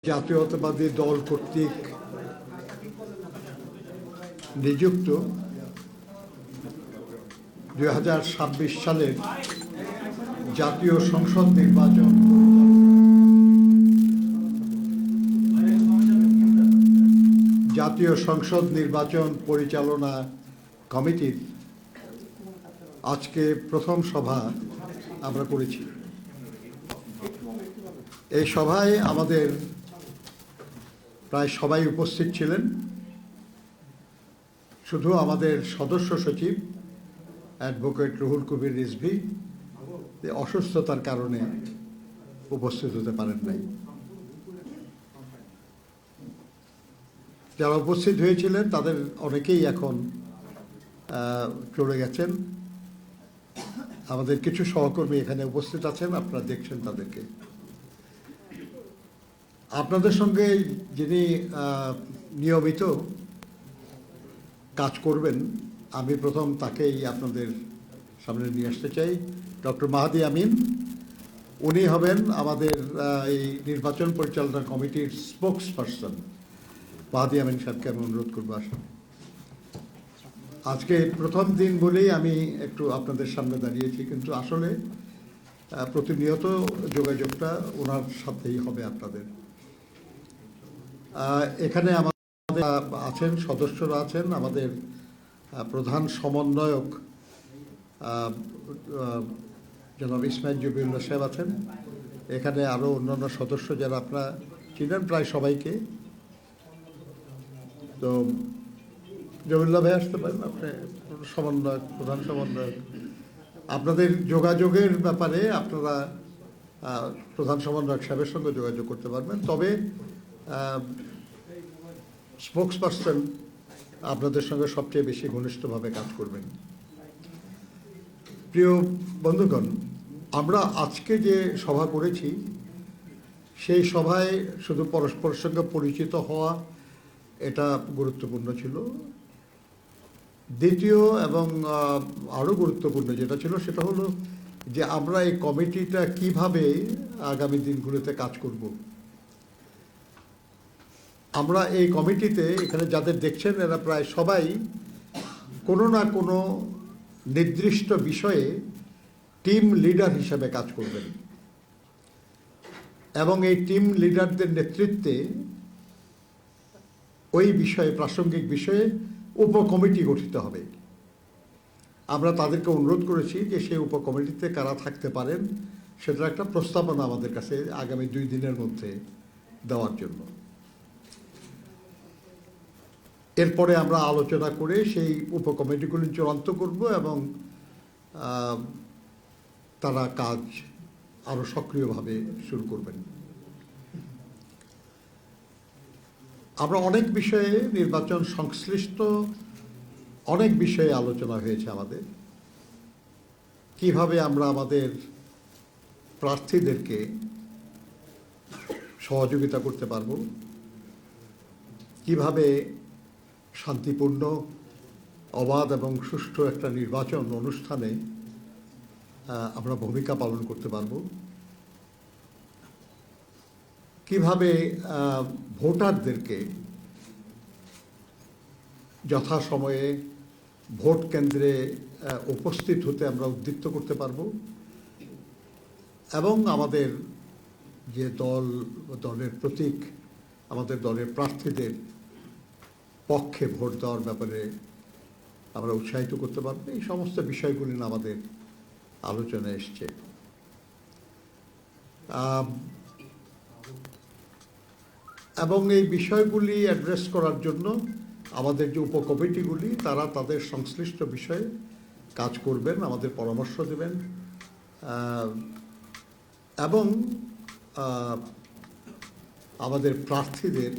জাতীয়তাবাদী দল কর্তৃক নিযুক্ত 2026 সালের জাতীয় সংসদ নির্বাচন পরিচালনা কমিটির আজকে প্রথম সভা আমরা করেছি। এই সভায় আমাদের প্রায় সবাই উপস্থিত ছিলেন, শুধু আমাদের সদস্য সচিব অ্যাডভোকেট রুহুল কবির রিজভী অসুস্থতার কারণে উপস্থিত হতে পারেন নাই। যারা উপস্থিত হয়েছিলেন তাদের অনেকেই এখন চলে গেছেন। আমাদের কিছু সহকর্মী এখানে উপস্থিত আছেন, আপনারা দেখছেন তাদেরকে। আপনাদের সঙ্গে যিনি নিয়মিত কাজ করবেন, আমি প্রথম তাকেই আপনাদের সামনে নিয়ে আসতে চাই। ডক্টর মাহাদি আমিন, উনি হবেন আমাদের এই নির্বাচন পরিচালনা কমিটির স্পোকস পারসন। মাহাদি আমিন সাহেবকে আমি অনুরোধ করবো আসেন। আজকে প্রথম দিন বলেই আমি একটু আপনাদের সামনে দাঁড়িয়েছি, কিন্তু আসলে প্রতিনিয়ত যোগাযোগটা ওনার সাথেই হবে আপনাদের। এখানে আমাদের আছেন, সদস্যরা আছেন, আমাদের প্রধান সমন্বয়ক জনাব ইসমাইল জবিউল্লাহ সাহেব আছেন। এখানে আরও অন্যান্য সদস্য যারা আপনারা চিনেন প্রায় সবাইকে। তো জবিউল্লাহ ভাই আসতে পারেন, আপনি সমন্বয়ক, প্রধান সমন্বয়ক। আপনাদের যোগাযোগের ব্যাপারে আপনারা প্রধান সমন্বয়ক সাহেবের সঙ্গে যোগাযোগ করতে পারবেন, তবে স্পোকস পারসন আপনাদের সঙ্গে সবচেয়ে বেশি ঘনিষ্ঠভাবে কাজ করবেন। প্রিয় বন্ধুগণ, আমরা আজকে যে সভা করেছি সেই সভায় শুধু পরস্পরের সঙ্গে পরিচিত হওয়া এটা গুরুত্বপূর্ণ ছিল। দ্বিতীয় এবং আরও গুরুত্বপূর্ণ যেটা ছিল সেটা হলো যে আমরা এই কমিটিটা কিভাবে আগামী দিনগুলোতে কাজ করব। আমরা এই কমিটিতে এখানে যাদের দেখছেন এরা প্রায় সবাই কোনো না কোনো নির্দিষ্ট বিষয়ে টিম লিডার হিসেবে কাজ করবেন, এবং এই টিম লিডারদের নেতৃত্বে ওই বিষয়ে, প্রাসঙ্গিক বিষয়ে উপকমিটি গঠিত হবে। আমরা তাদেরকে অনুরোধ করেছি যে সেই উপকমিটিতে কারা থাকতে পারেন সেটার একটা প্রস্তাবনা আমাদের কাছে আগামী 2 দিনের মধ্যে দেওয়ার জন্য। এরপরে আমরা আলোচনা করে সেই উপকমিটিগুলি চূড়ান্ত করব এবং তারা কাজ আরও সক্রিয়ভাবে শুরু করবেন। আমরা অনেক বিষয়ে, নির্বাচন সংশ্লিষ্ট অনেক বিষয়ে আলোচনা হয়েছে আমাদের। কিভাবে আমরা আমাদের প্রার্থীদেরকে সহযোগিতা করতে পারব, কিভাবে শান্তিপূর্ণ, অবাধ এবং সুষ্ঠু একটা নির্বাচন অনুষ্ঠানে আমরা ভূমিকা পালন করতে পারব, কিভাবে ভোটারদেরকে যথাসময়ে ভোট কেন্দ্রে উপস্থিত হতে আমরা উদ্দীপ্ত করতে পারব, এবং আমাদের যে দলের প্রতীক, আমাদের দলের প্রার্থীদের পক্ষে ভোট দেওয়ার ব্যাপারে আমরা উৎসাহিত করতে পারবো। এই সমস্ত বিষয়গুলি আমাদের আলোচনায় এসছে। এবং এই বিষয়গুলি অ্যাড্রেস করার জন্য আমাদের যে উপকমিটিগুলি তারা তাদের সংশ্লিষ্ট বিষয়ে কাজ করবেন, আমাদের পরামর্শ দেবেন এবং আমাদের প্রার্থীদের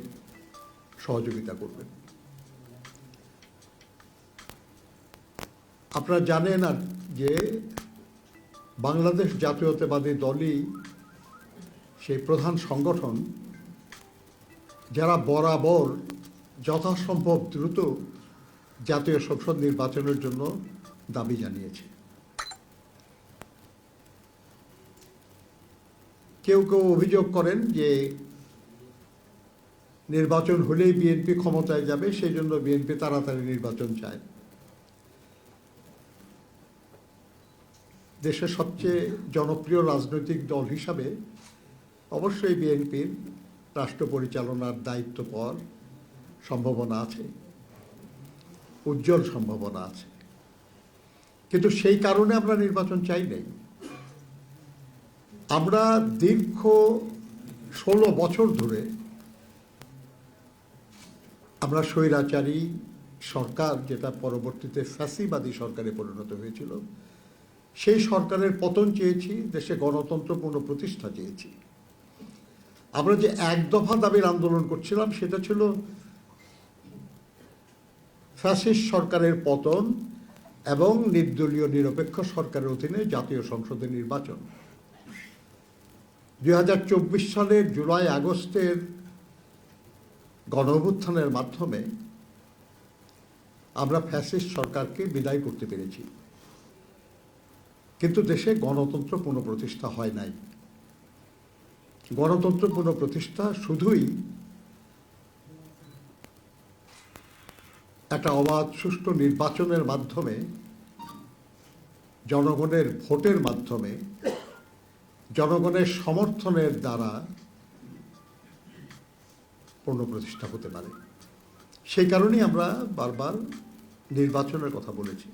সহযোগিতা করবেন। আপনারা জানেন আর যে বাংলাদেশ জাতীয়তাবাদী দলই সেই প্রধান সংগঠন যারা বরাবর যথাসম্ভব দ্রুত জাতীয় সংসদ নির্বাচনের জন্য দাবি জানিয়েছে। কেউ কেউ অভিযোগ করেন যে নির্বাচন হলেই বিএনপি ক্ষমতায় যাবে, সেই জন্য বিএনপি তাড়াতাড়ি নির্বাচন চায়। দেশের সবচেয়ে জনপ্রিয় রাজনৈতিক দল হিসাবে অবশ্যই বিএনপির রাষ্ট্র পরিচালনার দায়িত্ব পাওয়ার সম্ভাবনা আছে, উজ্জ্বল সম্ভাবনা আছে। কিন্তু সেই কারণে আমরা নির্বাচন চাই নাই। আমরা দীর্ঘ 16 বছর ধরে আমরা স্বৈরাচারী সরকার, যেটা পরবর্তীতে ফ্যাসিবাদী সরকারে পরিণত হয়েছিল, সেই সরকারের পতন চেয়েছি, দেশে গণতন্ত্র পুনঃপ্রতিষ্ঠা চেয়েছি। আমরা যে এক দফা দাবির আন্দোলন করছিলাম সেটা ছিল ফ্যাসিস্ট সরকারের পতন এবং নির্দলীয় নিরপেক্ষ সরকারের অধীনে জাতীয় সংসদের নির্বাচন। 2024 সালের জুলাই আগস্টের গণঅভ্যুত্থানের মাধ্যমে আমরা ফ্যাসিস্ট সরকারকে বিদায় করতে পেরেছি, কিন্তু দেশে গণতন্ত্র পুনঃপ্রতিষ্ঠা হয় নাই। গণতন্ত্র পুনঃপ্রতিষ্ঠা শুধুই একটা অবাধ সুষ্ঠু নির্বাচনের মাধ্যমে, জনগণের ভোটের মাধ্যমে, জনগণের সমর্থনের দ্বারা পুনঃপ্রতিষ্ঠা হতে পারে। সেই কারণেই আমরা বারবার নির্বাচনের কথা বলেছি।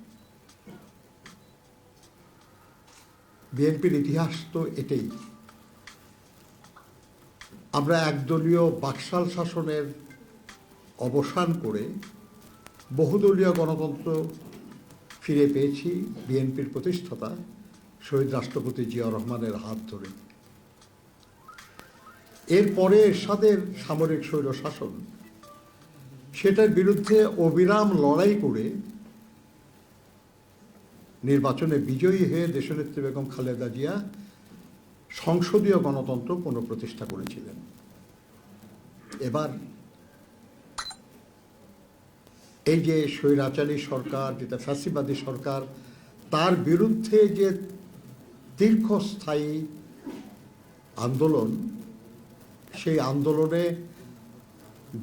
বিএনপির ইতিহাস তো এটাই। আমরা একদলীয় বাকশাল শাসনের অবসান করে বহুদলীয় গণতন্ত্র ফিরে পেয়েছি বিএনপির প্রতিষ্ঠাতা শহীদ রাষ্ট্রপতি জিয়া রহমানের হাত ধরে। এরপরে এরশাদের সামরিক স্বৈরশাসন, সেটার বিরুদ্ধে অবিরাম লড়াই করে নির্বাচনে বিজয়ী হয়ে দেশনেত্রী বেগম খালেদা জিয়া সংসদীয় গণতন্ত্র পুনঃপ্রতিষ্ঠা করেছিলেন। এবার এই যে স্বৈরাচারী সরকার, যেটা ফ্যাসিবাদী সরকার, তার বিরুদ্ধে যে দীর্ঘস্থায়ী আন্দোলন, সেই আন্দোলনে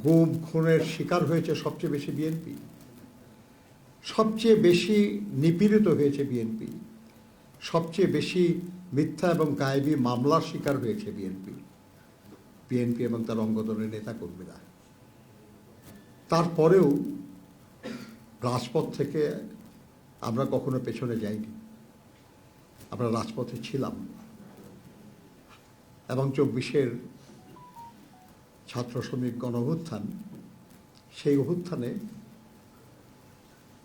গুম খুনের শিকার হয়েছে সবচেয়ে বেশি বিএনপি, সবচেয়ে বেশি নিপীড়িত হয়েছে বিএনপি, সবচেয়ে বেশি মিথ্যা এবং গায়েবী মামলার শিকার হয়েছে বিএনপি এবং তার অঙ্গদলের নেতাকর্মীরা। তারপরেও রাজপথ থেকে আমরা কখনো পেছনে যাইনি, আমরা রাজপথে ছিলাম এবং 24-এর ছাত্র শ্রমিক গণঅভ্যুত্থান, সেই অভ্যুত্থানে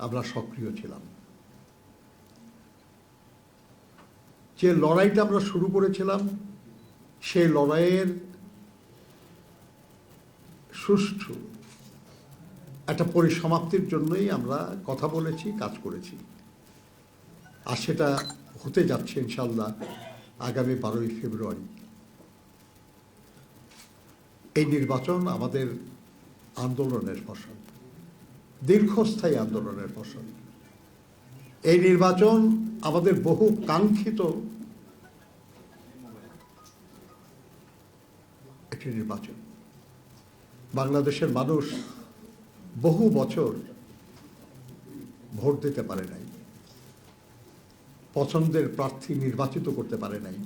আমরা সক্রিয় ছিলাম। যে লড়াইটা আমরা শুরু করেছিলাম, সেই লড়াইয়ের সুষ্ঠু একটা পরিসমাপ্তির জন্যই আমরা কথা বলেছি, কাজ করেছি। আর সেটা হতে যাচ্ছে ইনশাল্লাহ আগামী 12ই ফেব্রুয়ারি। এই নির্বাচন আমাদের আন্দোলনের ফসল, দীর্ঘস্থায়ী আন্দোলনের ফসল। এই নির্বাচন আমাদের বহু কাঙ্ক্ষিত একটি নির্বাচন। বাংলাদেশের মানুষ বহু বছর ভোট দিতে পারে নাই, পছন্দের প্রার্থী নির্বাচিত করতে পারে নাই।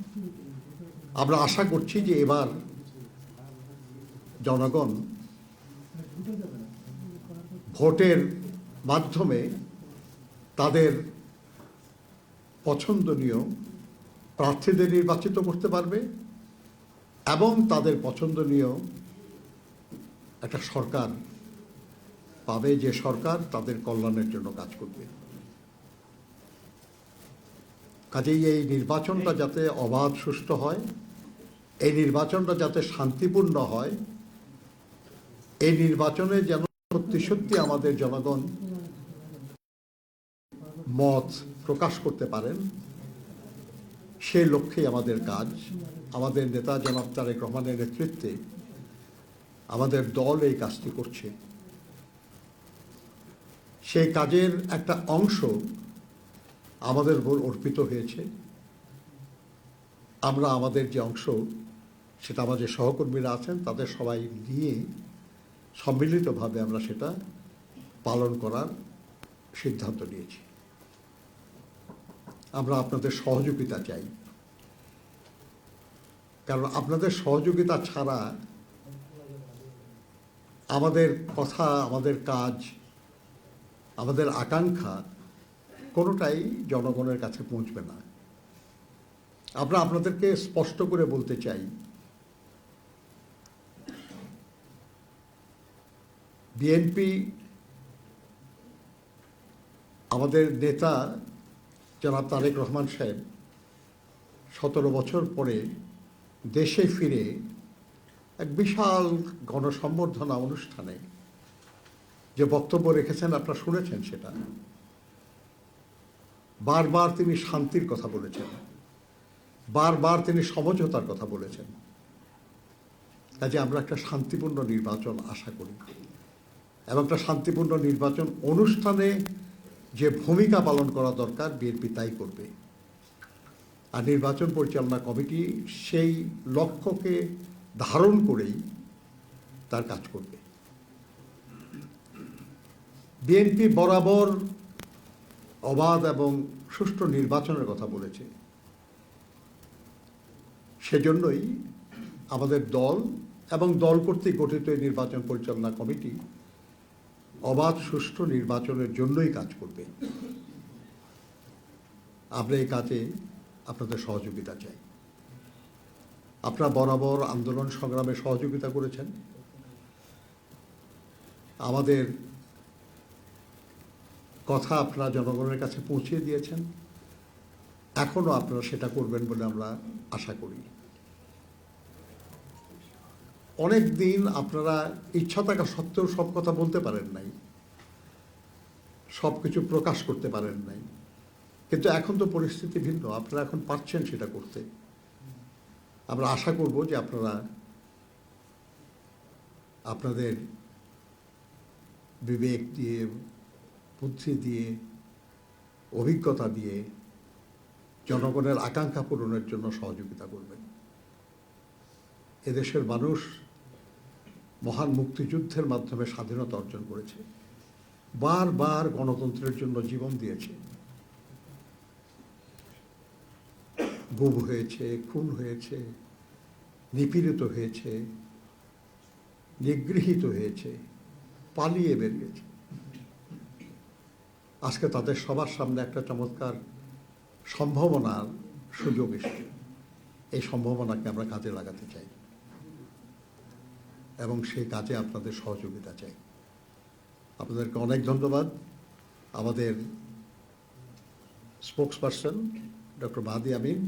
আমরা আশা করছি যে এবার জনগণ ভোটের মাধ্যমে তাদের পছন্দনীয় প্রার্থীদের নির্বাচিত করতে পারবে এবং তাদের পছন্দনীয় একটা সরকার পাবে, যে সরকার তাদের কল্যাণের জন্য কাজ করবে। কাজেই এই নির্বাচনটা যাতে অবাধ সুষ্ঠু হয়, এই নির্বাচনটা যাতে শান্তিপূর্ণ হয়, এই নির্বাচনে যেন সত্যি সত্যি আমাদের জনগণ মত প্রকাশ করতে পারেন, সেই লক্ষ্যেই আমাদের কাজ। আমাদের নেতা জনাব তারেক রহমানের নেতৃত্বে আমাদের দল এই কাজটি করছে। সেই কাজের একটা অংশ আমাদের উপর অর্পিত হয়েছে। আমরা আমাদের যে অংশ, সেটা আমাদের সহকর্মীরা আছেন তাদের সবাই নিয়ে সম্মিলিতভাবে আমরা সেটা পালন করার সিদ্ধান্ত নিয়েছি। আমরা আপনাদের সহযোগিতা চাই, কারণ আপনাদের সহযোগিতা ছাড়া আমাদের কথা, আমাদের কাজ, আমাদের আকাঙ্ক্ষা কোনোটাই জনগণের কাছে পৌঁছবে না। আমরা আপনাদেরকে স্পষ্ট করে বলতে চাই, বিএনপি, আমাদের নেতা জনাব তারেক রহমান সাহেব 17 বছর পরে দেশে ফিরে এক বিশাল গণসম্বর্ধনা অনুষ্ঠানে যে বক্তব্য রেখেছেন আপনারা শুনেছেন, সেটা বারবার তিনি শান্তির কথা বলেছেন, বারবার তিনি সমঝোতার কথা বলেছেন। কাজে আমরা একটা শান্তিপূর্ণ নির্বাচন আশা করি, এবং একটা শান্তিপূর্ণ নির্বাচন অনুষ্ঠানে যে ভূমিকা পালন করা দরকার বিএনপি তাই করবে। আর নির্বাচন পরিচালনা কমিটি সেই লক্ষ্যকে ধারণ করেই তার কাজ করবে। বিএনপি বরাবর অবাধ এবং সুষ্ঠু নির্বাচনের কথা বলেছে। সেজন্যই আমাদের দল এবং দল কর্তৃক গঠিত নির্বাচন পরিচালনা কমিটি অবাধ সুষ্ঠু নির্বাচনের জন্যই কাজ করবে। আমরা এই কাজে আপনাদের সহযোগিতা চাই। আপনারা বরাবর আন্দোলন সংগ্রামে সহযোগিতা করেছেন, আমাদের কথা আপনারা জনগণের কাছে পৌঁছে দিয়েছেন, এখনও আপনারা সেটা করবেন বলে আমরা আশা করি। অনেক দিন আপনারা ইচ্ছা থাকা সত্ত্বেও সব কথা বলতে পারেন নাই, সব কিছু প্রকাশ করতে পারেন নাই, কিন্তু এখন তো পরিস্থিতি ভিন্ন, আপনারা এখন পারছেন সেটা করতে। আমরা আশা করব যে আপনারা আপনাদের বিবেক দিয়ে, বুদ্ধি দিয়ে, অভিজ্ঞতা দিয়ে জনগণের আকাঙ্ক্ষা পূরণের জন্য সহযোগিতা করবেন। এদেশের মানুষ মহান মুক্তিযুদ্ধের মাধ্যমে স্বাধীনতা অর্জন করেছে, বারবার গণতন্ত্রের জন্য জীবন দিয়েছে। গুম হয়েছে, খুন হয়েছে, নিপীড়িত হয়েছে, নিগৃহীত হয়েছে, পালিয়ে বেরিয়েছে। আজকে তাদের সবার সামনে একটা চমৎকার সম্ভাবনার সুযোগ এসেছে। এই সম্ভাবনাকে আমরা কাজে লাগাতে চাই এবং সেই কাজে আপনাদের সহযোগিতা চাই। আপনাদেরকে অনেক ধন্যবাদ। আমাদের স্পোকসপারসন ডক্টর মাহাদি আমিন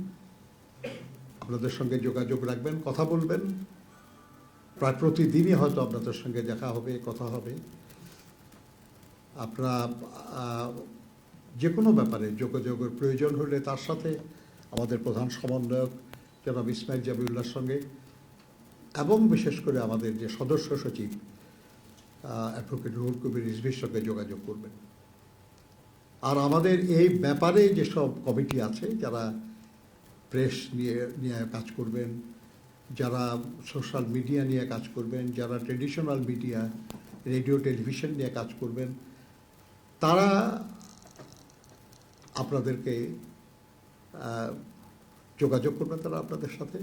আপনাদের সঙ্গে যোগাযোগ রাখবেন, কথা বলবেন। প্রায় প্রতিদিনই হয়তো আপনাদের সঙ্গে দেখা হবে, কথা হবে। আপনারা যে কোনো ব্যাপারে যোগাযোগের প্রয়োজন হলে তার সাথে আমাদের প্রধান সমন্বয়ক জনাব ইসমাইল জাবিউল্লাহর সঙ্গে, এবং বিশেষ করে আমাদের যে সদস্য সচিব অ্যাডভোকেট রুহুল কবির রিজভির সঙ্গে যোগাযোগ করবেন। আর আমাদের এই ব্যাপারে যেসব কমিটি আছে, যারা প্রেস নিয়ে কাজ করবেন, যারা সোশ্যাল মিডিয়া নিয়ে কাজ করবেন, যারা ট্রেডিশনাল মিডিয়া, রেডিও টেলিভিশন নিয়ে কাজ করবেন, তারা আপনাদেরকে যোগাযোগ করবেন, তারা আপনাদের সাথে,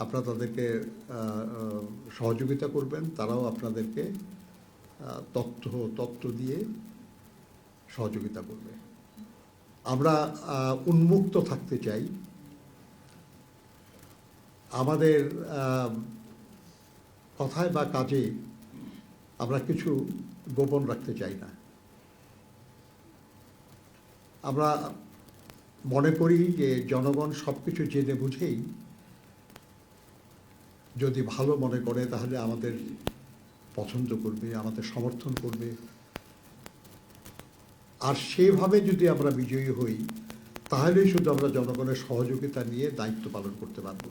আপনারা তাদেরকে সহযোগিতা করবেন, তারাও আপনাদেরকে তথ্য দিয়ে সহযোগিতা করবে। আমরা উন্মুক্ত থাকতে চাই, আমাদের কথায় বা কাজে আমরা কিছু গোপন রাখতে চাই না। আমরা মনে করি যে জনগণ সব কিছু জেনে বুঝেই যদি ভালো মনে করে তাহলে আমাদের পছন্দ করবে, আমাদের সমর্থন করবে। আর সেভাবে যদি আমরা বিজয়ী হই তাহলেই শুধু আমরা জনগণের সহযোগিতা নিয়ে দায়িত্ব পালন করতে পারব।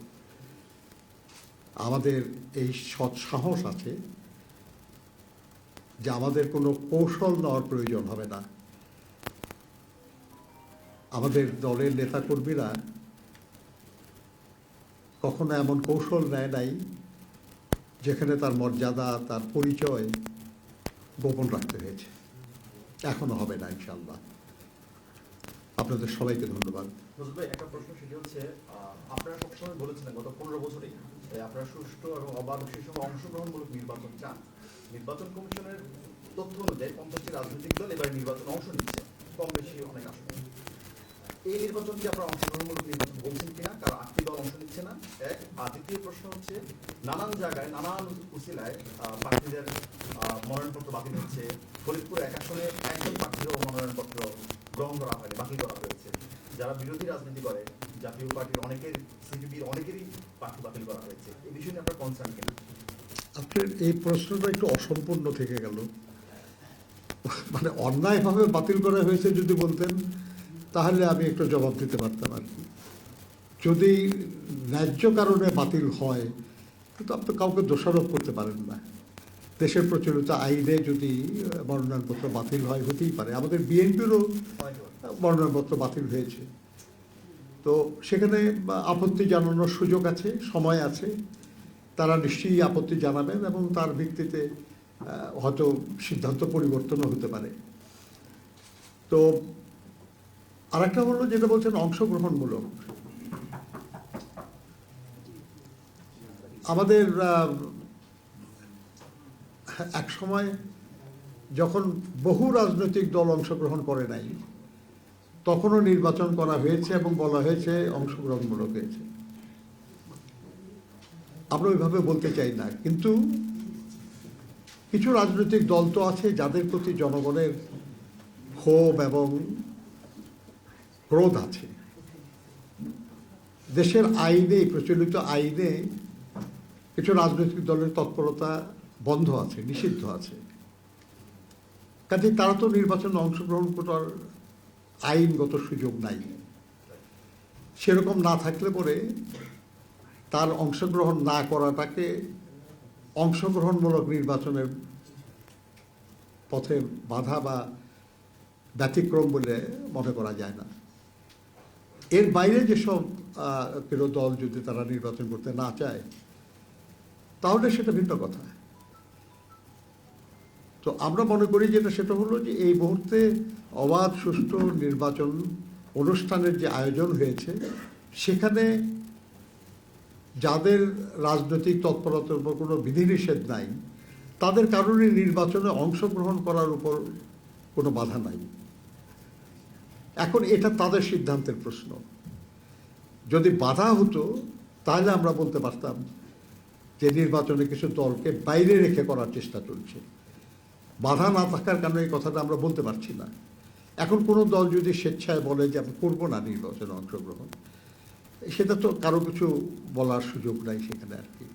আমাদের এই সৎ সাহস আছে যে আমাদের কোনো কৌশল নেওয়ার প্রয়োজন হবে না। আমাদের দলের নেতাকর্মীরা কখনো এমন কৌশল নেয় নাই যেখানে তার মর্যাদা, তার পরিচয় গোপন রাখতে হয়েছে। এখনো হবে না ইনশাআল্লাহ। আপনাদের সবাইকে ধন্যবাদ। নজরুল ভাই, একটা প্রশ্ন, সেটি হচ্ছে আপনারা সবসময় বলেছিলেন গত 15 বছরেই আপনারা সুষ্ঠু এবং অবাধ সেই সময় অংশগ্রহণমূলক নির্বাচন চান। নির্বাচন কমিশনের তথ্য অনুযায়ী 50টি রাজনৈতিক দল এবারে নির্বাচনে অংশ নিচ্ছে, কম বেশি অনেক আসনে। এই নির্বাচন কি আপনারা অংশগ্রহণমূলক নির্বাচন বলছেন কিনা? কারণ 8টি দল অংশ নিচ্ছে না, এক। আর দ্বিতীয় প্রশ্ন হচ্ছে, নানান জায়গায় নানান উসিলায় প্রার্থীদের মনোনয়নপত্র বাতিল হচ্ছে। ফরিদপুর এক আসনে একজন প্রার্থীরও মনোনয়নপত্র গ্রহণ করা হয়নি, বাতিল করা হয়েছে। যারা বিরোধী রাজনীতি করে, জাতীয় পার্টির অনেকের, সিপিবির অনেকেরই প্রার্থী বাতিল করা হয়েছে। এই বিষয়ে নিয়ে আপনার কনসার্ন কিনা? আপনার এই প্রশ্নটা একটু অসম্পূর্ণ থেকে গেল। মানে অন্যায়ভাবে বাতিল করা হয়েছে যদি বলতেন তাহলে আমি একটু জবাব দিতে পারতাম আর কি। যদি ন্যায্য কারণে বাতিল হয় কিন্তু আপনি কাউকে দোষারোপ করতে পারেন না। দেশের প্রচলিত আইনে যদি মনোনয়নপত্র বাতিল হয়, হতেই পারে। আমাদের বিএনপিরও মনোনয়নপত্র বাতিল হয়েছে। তো সেখানে আপত্তি জানানোর সুযোগ আছে, সময় আছে। তারা নিশ্চয়ই আপত্তি জানাবেন এবং তার ভিত্তিতে হয়তো সিদ্ধান্ত পরিবর্তনও হতে পারে। তো আরেকটা হলো যেটা বলছেন অংশগ্রহণমূলক। আমাদের এক সময় যখন বহু রাজনৈতিক দল অংশগ্রহণ করে নাই, তখনও নির্বাচন করা হয়েছে এবং বলা হয়েছে অংশগ্রহণমূলক হয়েছে। আমরা ওইভাবে বলতে চাই না, কিন্তু কিছু রাজনৈতিক দল তো আছে যাদের প্রতি জনগণের ক্ষোভ এবং ক্রোধ আছে। দেশের আইনে, প্রচলিত আইনে কিছু রাজনৈতিক দলের তৎপরতা বন্ধ আছে, নিষিদ্ধ আছে। কাজে তারা তো নির্বাচনে অংশগ্রহণ করার আইনগত সুযোগ নাই। সেরকম না থাকলে পরে তার অংশগ্রহণ না করাটাকে অংশগ্রহণমূলক নির্বাচনের পথে বাধা বা ব্যতিক্রম বলে মনে করা যায় না। এর বাইরে যেসব কোনো দল যদি তারা নির্বাচন করতে না চায় তাহলে সেটা ভিন্ন কথা। তো আমরা মনে করি যেটা সেটা হলো যে এই মুহূর্তে অবাধ সুষ্ঠু নির্বাচন অনুষ্ঠানের যে আয়োজন হয়েছে সেখানে যাদের রাজনৈতিক তৎপরতার উপর কোনো বিধিনিষেধ নাই, তাদের কারণে নির্বাচনে অংশগ্রহণ করার উপর কোনো বাধা নাই। এখন এটা তাদের সিদ্ধান্তের প্রশ্ন। যদি বাধা হতো তাহলে আমরা বলতে পারতাম যে নির্বাচনে কিছু দলকে বাইরে রেখে করার চেষ্টা চলছে। বাধা না থাকার কারণে এই কথাটা আমরা বলতে পারছি না। এখন কোনো দল যদি স্বেচ্ছায় বলে যে আমি করবো না নির্বাচনে অংশগ্রহণ, সেটা তো কারো কিছু বলার সুযোগ নাই সেখানে আর কি।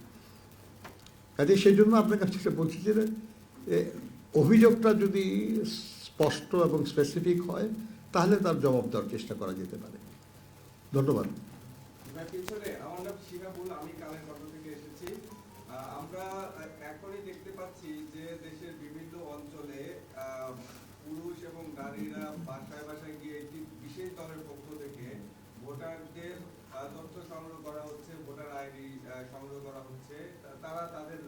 কাজে সেই জন্য আপনার কাছে বলছি যে অভিযোগটা যদি স্পষ্ট এবং স্পেসিফিক হয় তাহলে তার জবাব দেওয়ার চেষ্টা করা যেতে পারে। ধন্যবাদ। আমার নাম শিহাবুল, আমি কালেরকণ্ঠ থেকে এসেছি। আমরা এখনই দেখতে পাচ্ছি যে দেশের বিভিন্ন অঞ্চলে পুরুষ এবং নারীরা বাসায় বাসায় গিয়ে একটি বিশেষ দলের পক্ষ থেকে ভোটারদের তথ্য সংগ্রহ করা হচ্ছে, ভোটার আইডি সংগ্রহ করা হচ্ছে, তারা তাদের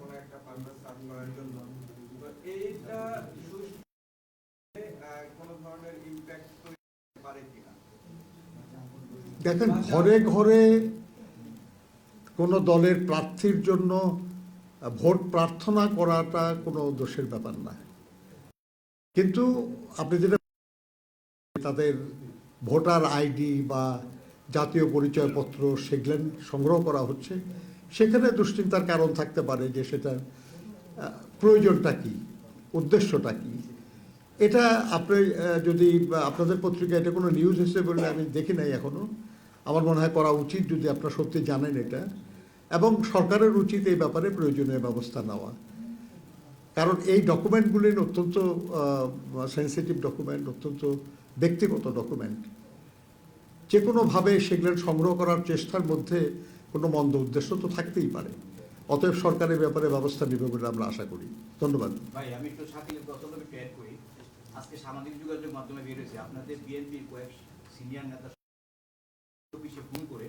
কোনো একটা পারপাস সার্ভ করার জন্য। এইটা কোনো ধরনের ইমপ্যাক্ট তৈরি করতে পারে কিনা? দেখেন, ঘরে ঘরে কোনো দলের প্রার্থীর জন্য ভোট প্রার্থনা করাটা কোনো দোষের ব্যাপার না, কিন্তু আপনি যেটা তাদের ভোটার আইডি বা জাতীয় পরিচয়পত্র সেগুলো সংগ্রহ করা হচ্ছে, সেখানে দুশ্চিন্তার কারণ থাকতে পারে যে সেটার প্রয়োজনটা কী, উদ্দেশ্যটা কী। এটা আপনি যদি আপনাদের পত্রিকায় এটা কোনো নিউজ হিসেবে বললে আমি দেখি নাই এখনও। আমার মনে হয় করা উচিত যদি আপনারা সত্যি জানেন এটা, এবং সরকারের উচিত এই ব্যাপারে প্রয়োজনীয় ব্যবস্থা নেওয়া। কারণ এই ডকুমেন্টগুলি অত্যন্ত সেন্সিটিভ ডকুমেন্ট, অত্যন্ত ব্যক্তিগত ডকুমেন্ট। যে কোনোভাবে সেগুলো সংগ্রহ করার চেষ্টার মধ্যে কোনো মন্দ উদ্দেশ্য তো থাকতেই পারে। অতএব সরকারের ব্যাপারে ব্যবস্থা নেবে বলে আমরা আশা করি। ধন্যবাদ। ভাই, আমি একটু শাকিলের কথাটা অ্যাড করি। আজকে সামাজিক যোগাযোগ মাধ্যমে বের হয়েছে আপনাদের বিএনপির কয়েক সিনিয়র নেতা অফিসে ফোন করে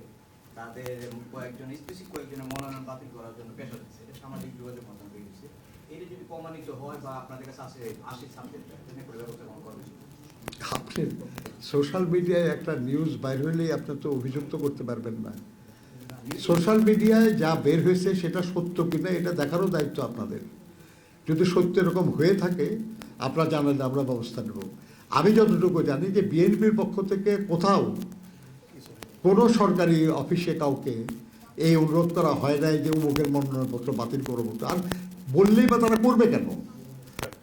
তাদের কয়েকজনের মনোনয়ন বাতিল করার জন্য প্রেশার দিচ্ছে, এটা সামাজিক যোগাযোগ মাধ্যমে বের হচ্ছে। এটা যদি প্রমাণিত হয় বা আপনাদের কাছে আসে সাবজেক্ট করে ব্যবস্থা গ্রহণ করবে। আপনি সোশ্যাল মিডিয়ায় একটা নিউজ বাইর হলেই আপনি তো অভিযুক্ত করতে পারবেন না। সোশ্যাল মিডিয়ায় যা বের হয়েছে সেটা সত্য কিনা এটা দেখারও দায়িত্ব আপনাদের। যদি সত্য এরকম হয়ে থাকে আপনারা জানালে আমরা ব্যবস্থা নেব। আমি যতটুকু জানি যে বিএনপির পক্ষ থেকে কোথাও কোনো সরকারি অফিসে কাউকে এই অনুরোধ করা হয় নাই যে অমুকের মনোনয়নপত্র বাতিল করবো। আর বললেই বা তারা করবে কেন?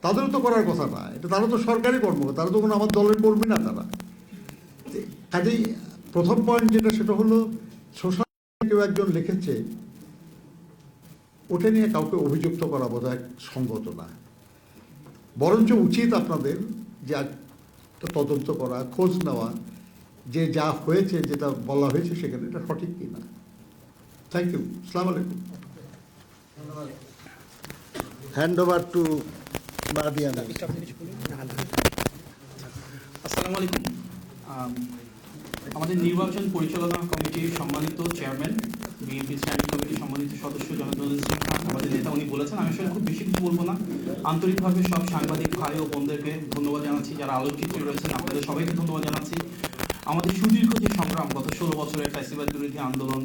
তাদেরও তো করার কথা না, এটা তারা তো সরকারি কর্মকর্তা, তারা তো কোনো আমার দলের কর্মী না তারা। কাজেই প্রথম পয়েন্ট যেটা সেটা হলো সোশ্যাল কেউ একজন লিখেছে ওটা নিয়ে কাউকে অভিযুক্ত করা বোধহয় সঙ্গত না। বরঞ্চ উচিত আপনাদের যে একটা তদন্ত করা, খোঁজ নেওয়া যে যা হয়েছে, যেটা বলা হয়েছে সেখানে এটা সঠিক কিনা। Thank you. আসসালামু আলাইকুম। Hand over to Mahadi Amin. আসসালামু আলাইকুম। আমাদের নির্বাচন পরিচালনা কমিটির সম্মানিত চেয়ারম্যান, বিএনপি স্ট্যান্ডিং কমিটির সম্মানিত সদস্য জনাব নজরুল ইসলাম খান, আমাদের নেতা, উনি বলেছেন। আমি আসলে খুব বেশি কিছু বলবো না। আন্তরিকভাবে সব সাংবাদিক ভাই ও বোনদেরকে ধন্যবাদ জানাচ্ছি, যারা আলোকচিত্রে রয়েছেন আপনাদের সবাইকে ধন্যবাদ জানাচ্ছি। আমাদের সুদীর্ঘ যে সংগ্রাম, গত 16 বছরের ফ্যাসিবাদ বিরোধী আন্দোলন,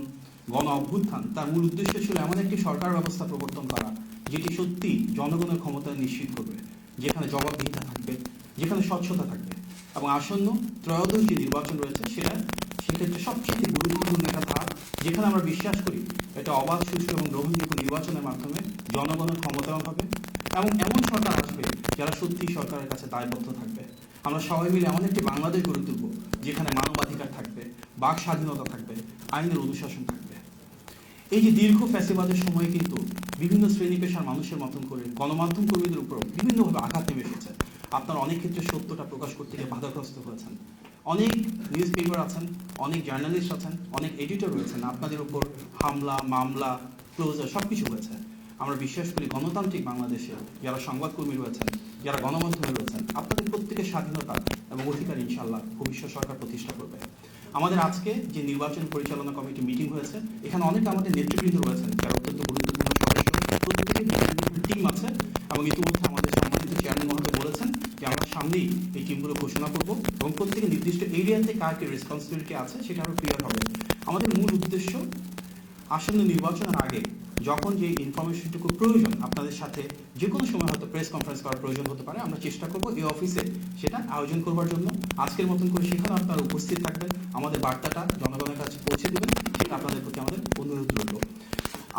গণ অভ্যুত্থান, তার মূল উদ্দেশ্য ছিল এমন একটি সরকার ব্যবস্থা প্রবর্তন করা যেটি সত্যি জনগণের ক্ষমতা নিশ্চিত করবে, যেখানে জবাবদিহিতা থাকবে, যেখানে স্বচ্ছতা থাকবে। এবং আসন্ন ত্রয়োদশ যে নির্বাচন রয়েছে সেক্ষেত্রে সবচেয়ে গুরুত্বপূর্ণ একটা ধাপ, যেখানে আমরা বিশ্বাস করি এটা অবাধ, সুষ্ঠু এবং গ্রহণযোগ্য নির্বাচনের মাধ্যমে জনগণের ক্ষমতায়ন হবে এবং এমন সরকার আসবে যারা সত্যি সরকারের কাছে দায়বদ্ধ থাকবে। আমরা সবাই মিলে এমন একটি বাংলাদেশ গড়ে তুলব যেখানে মানবাধিকার থাকবে, বাক স্বাধীনতা থাকবে, আইনের অনুশাসন থাকবে। এই যে দীর্ঘ ফ্যাসিবাদের সময়ে কিন্তু বিভিন্ন শ্রেণী পেশার মানুষের মতন করে গণমাধ্যম কর্মীদের উপর বিভিন্নভাবে আঘাত নেমে এসেছে। আপনারা অনেক ক্ষেত্রে সত্যটা প্রকাশ করতে গিয়ে বাধাগ্রস্ত হয়েছেন। অনেক নিউজ পেপার আছেন, অনেক জার্নালিস্ট আছেন, অনেক এডিটর রয়েছেন, আপনাদের উপর হামলা, মামলা, ক্লোজার সবকিছু হয়েছে। আমরা বিশ্বাস করি গণতান্ত্রিক বাংলাদেশে যারা সংবাদকর্মী রয়েছেন, যারা গণমাধ্যমে রয়েছেন, আপনাদের প্রত্যেকের স্বাধীনতা এবং অধিকার ইনশাআল্লাহ ভবিষ্যৎ সরকার প্রতিষ্ঠা করবে। আমাদের আজকে যে নির্বাচন পরিচালনা কমিটি মিটিং হয়েছে, এখানে অনেকে আমাদের নেতৃবৃন্দ রয়েছেন যারা অত্যন্ত গুরুত্বপূর্ণ সদস্য, প্রত্যেকের টিম আছে এবং ইতিমধ্যে আমাদের সম্মানিত চেয়ারম্যান মহোদয় বলেছেন যে আমরা সামনেই এই টিমগুলো ঘোষণা করব এবং প্রত্যেকে নির্দিষ্ট এরিয়াতে কার কি রেসপন্সিবিলিটি আছে সেটা আরও ক্লিয়ার হবে। আমাদের মূল উদ্দেশ্য আসন্ন নির্বাচনের আগে যখন যে ইনফরমেশনটুকু প্রয়োজন, আপনাদের সাথে যে কোনো সময় হয়তো প্রেস কনফারেন্স করার প্রয়োজন হতে পারে, আমরা চেষ্টা করব এই অফিসে সেটা আয়োজন করবার জন্য। আজকের মতন করে সেখানে আপনারা উপস্থিত থাকবেন, আমাদের বার্তাটা জনগণের কাছে পৌঁছে দেবেন, সেটা আপনাদের প্রতি আমাদের অনুরোধ রইল।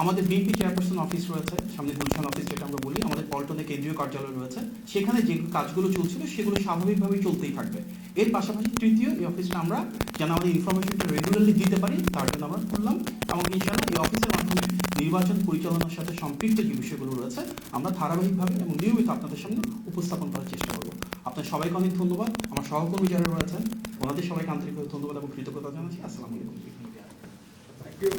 আমাদের বিএনপি চেয়ারপারসন অফিস রয়েছে, সামনে গুলশান অফিস যেটা আমরা বলি, আমাদের পল্টনে কেন্দ্রীয় কার্যালয় রয়েছে, সেখানে যে কাজগুলো চলছিল সেগুলো স্বাভাবিকভাবেই চলতেই থাকবে। এর পাশাপাশি তৃতীয় এই অফিসটা আমরা যেন আমাদের ইনফরমেশনটা রেগুলারলি দিতে পারি তার জন্য আমরা করলাম এবং ইনশাআল্লাহ এই অফিসের মাধ্যমে নির্বাচন পরিচালনার সাথে সম্পৃক্ত যে বিষয়গুলো রয়েছে আমরা ধারাবাহিকভাবে এবং নিয়মিত আপনাদের সামনে উপস্থাপন করার চেষ্টা করব। আপনার সবাইকে অনেক ধন্যবাদ। আমার সহকর্মী যারা রয়েছেন ওনাদের সবাইকে আন্তরিকভাবে ধন্যবাদ এবং কৃতজ্ঞতা জানাচ্ছি। আসসালামু আলাইকুম। Thank you.